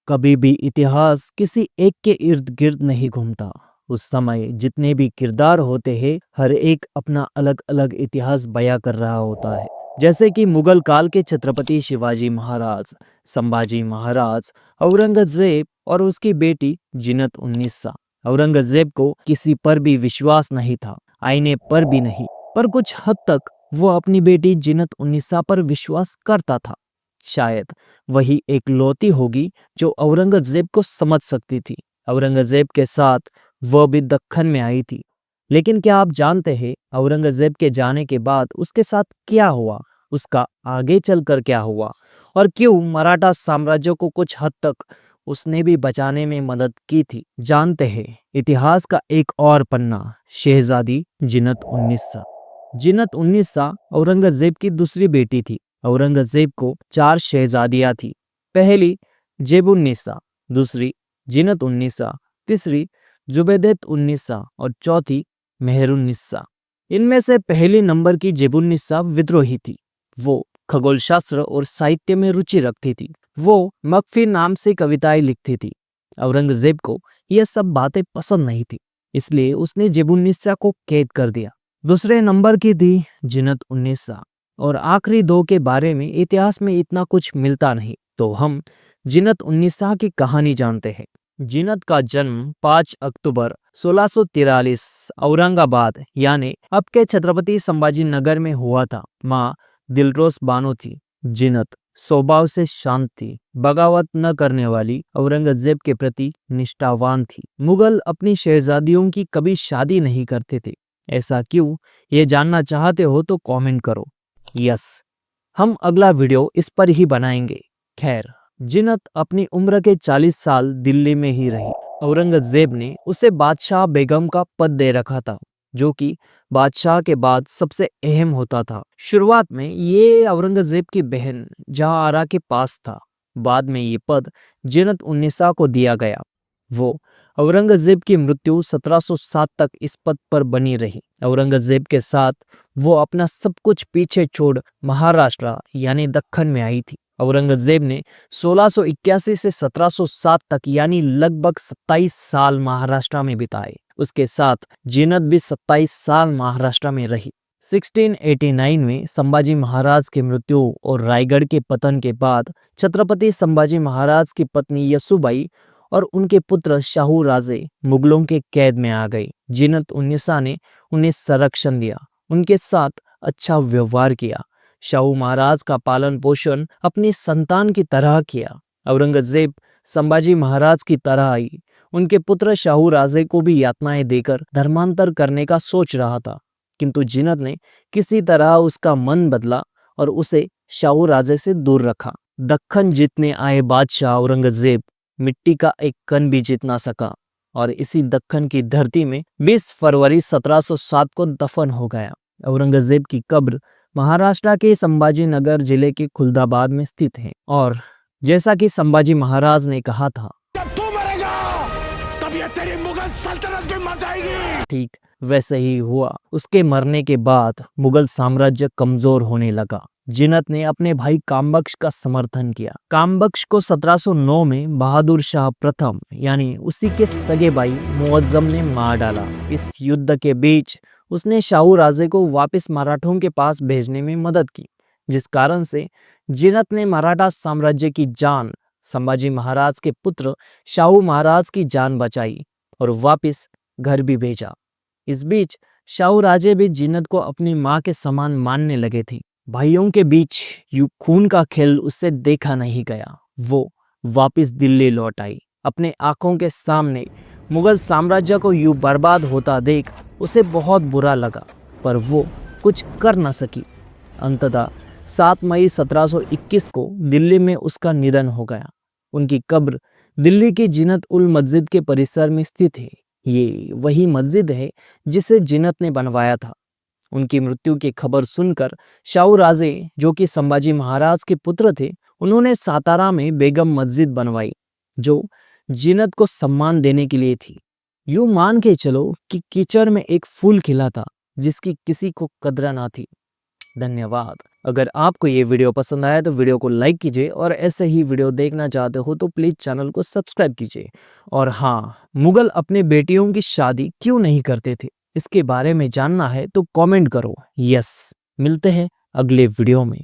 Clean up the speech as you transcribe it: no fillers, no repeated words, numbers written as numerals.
कभी भी इतिहास किसी एक के इर्द गिर्द नहीं घूमता। उस समय जितने भी किरदार होते हैं, हर एक अपना अलग अलग इतिहास बयां कर रहा होता है। जैसे कि मुगल काल के छत्रपति शिवाजी महाराज, संभाजी महाराज, औरंगजेब और उसकी बेटी जीनत उन्नीसा। औरंगजेब को किसी पर भी विश्वास नहीं था, आईने पर भी नहीं, पर कुछ हद तक वो अपनी बेटी जीनत उन्नीसा पर विश्वास करता था। शायद वही एक लौती होगी जो औरंगजेब को समझ सकती थी। औरंगजेब के साथ वह भी दक्खन में आई थी। लेकिन क्या आप जानते हैं औरंगजेब के जाने के बाद उसके साथ क्या हुआ, उसका आगे चलकर क्या हुआ, और क्यों मराठा साम्राज्य को कुछ हद तक उसने भी बचाने में मदद की थी? जानते हैं इतिहास का एक और पन्ना, शहजादी जीनत उन्नीसा। जीनत उन्नीसा औरंगजेब की दूसरी बेटी थी। औरंगजेब को 4 शहजादियां थी। पहली जेबुन्निसा, दूसरी जीनत उन्नीसा, तीसरी जुबैदत उन्नीसा और चौथी मेहरुन्निसा। इनमें से पहली नंबर की जेबुन्निसा विद्रोही थी। वो खगोल शास्त्र और साहित्य में रुचि रखती थी। वो मकफी नाम से कविताएं लिखती थी। औरंगजेब को यह सब बातें पसंद नहीं थी, इसलिए उसने जेबुन्निसा को कैद कर दिया। दूसरे नंबर की थी जीनत उन्नीसा, और आखिरी दो के बारे में इतिहास में इतना कुछ मिलता नहीं। तो हम जीनत उन्नीसा की कहानी जानते हैं। जीनत का जन्म 5 अक्टूबर 1643 औरंगाबाद यानी अब के छत्रपति संभाजी नगर में हुआ था। माँ दिलरोज बानो थी। जीनत स्वभाव से शांत थी, बगावत न करने वाली, औरंगजेब के प्रति निष्ठावान थी। मुगल अपनी शहजादियों की कभी शादी नहीं करते थे। ऐसा क्यों? ये जानना चाहते हो तो कमेंट करो। यस, हम अगला वीडियो इस पर ही बनाएंगे। खैर, जीनत अपनी उम्र के 40 साल दिल्ली में ही रही। औरंगजेब ने उसे बादशाह बेगम का पद दे रखा था, जो कि बादशाह के बाद सबसे अहम होता था। शुरुआत में ये औरंगजेब की बहन जहांआरा के पास था। बाद में ये पद जीनत उन्नीसा को दिया गया। वो औरंगजेब की मृत्यु 1707 तक इस पद पर बनी रही। औरंगजेब के साथ वो अपना सब कुछ पीछे छोड़ महाराष्ट्र यानी दक्खन में आई थी। औरंगजेब ने 1681 से 1707 तक यानी लगभग 27 साल महाराष्ट्र में बिताए। उसके साथ जीनत भी 27 साल महाराष्ट्र में रही। 1689 में संभाजी महाराज की मृत्यु और रायगढ़ के पतन के बाद छत्रपति संभाजी महाराज की पत्नी यसुबाई और उनके पुत्र शाहू राजे मुगलों के कैद में आ गए। जीनत उन्नीसा ने उन्हें संरक्षण दिया, उनके साथ अच्छा व्यवहार किया। शाहू महाराज का पालन पोषण अपनी संतान की तरह किया। औरंगजेब संभाजी महाराज की तरह ही उनके पुत्र शाहू राजे को भी यातनाएं देकर धर्मांतर करने का सोच रहा था, किंतु जीनत ने किसी तरह उसका मन बदला और उसे शाहू राजे से दूर रखा। दक्खन जीतने आए बादशाह औरंगजेब मिट्टी का एक कण भी जीत ना सका और इसी दक्खन की धरती में 20 फरवरी 1707 को दफन हो गया। औरंगजेब की कब्र महाराष्ट्र के संभाजी नगर जिले के खुलदाबाद में स्थित है। और जैसा कि संभाजी महाराज ने कहा था, जब तू मरेगा तब ये तेरी मुगल सल्तनत भी मर जाएगी। ठीक वैसे ही हुआ। उसके मरने के बाद मुगल साम्राज्य कमजोर होने लगा। जीनत ने अपने भाई कामबख्श का समर्थन किया। कामबख्श को 1709 में बहादुर शाह प्रथम यानी उसी के सगे भाई मुअज्जम ने मार डाला। इस युद्ध के बीच उसने शाहू राजे को वापस मराठों के पास भेजने में मदद की, जिस कारण से जीनत ने मराठा साम्राज्य की जान, संभाजी महाराज के पुत्र शाहू महाराज की जान बचाई और वापस घर भी भेजा। इस बीच शाहू राजे भी जीनत को अपनी मां के समान मानने लगे थे। भाइयों के बीच यूं खून का खेल उससे देखा नहीं गया। वो वापस दिल्ली लौट आई। अपने आंखों के सामने मुगल साम्राज्य को यूं बर्बाद होता देख उसे बहुत बुरा लगा, पर वो कुछ कर न सकी। अंततः 7 मई 1721 को दिल्ली में उसका निधन हो गया। उनकी कब्र दिल्ली की जीनत उल मस्जिद के परिसर में स्थित है। ये वही मस्जिद है जिसे जीनत ने बनवाया था। उनकी मृत्यु की खबर सुनकर शाहू राजे, जो कि संभाजी महाराज के पुत्र थे, उन्होंने सातारा में बेगम मस्जिद बनवाई, जो जीनत को सम्मान देने के लिए थी। यूं मान के चलो कि कीचड़ में एक फूल खिला था जिसकी किसी को कद्र ना थी। धन्यवाद। अगर आपको ये वीडियो पसंद आया तो वीडियो को लाइक कीजिए और ऐसे ही वीडियो देखना चाहते हो तो प्लीज़ चैनल को सब्सक्राइब कीजिए। और हाँ, मुगल अपने बेटियों की शादी क्यों नहीं करते थे, इसके बारे में जानना है तो कमेंट करो। यस, मिलते हैं अगले वीडियो में।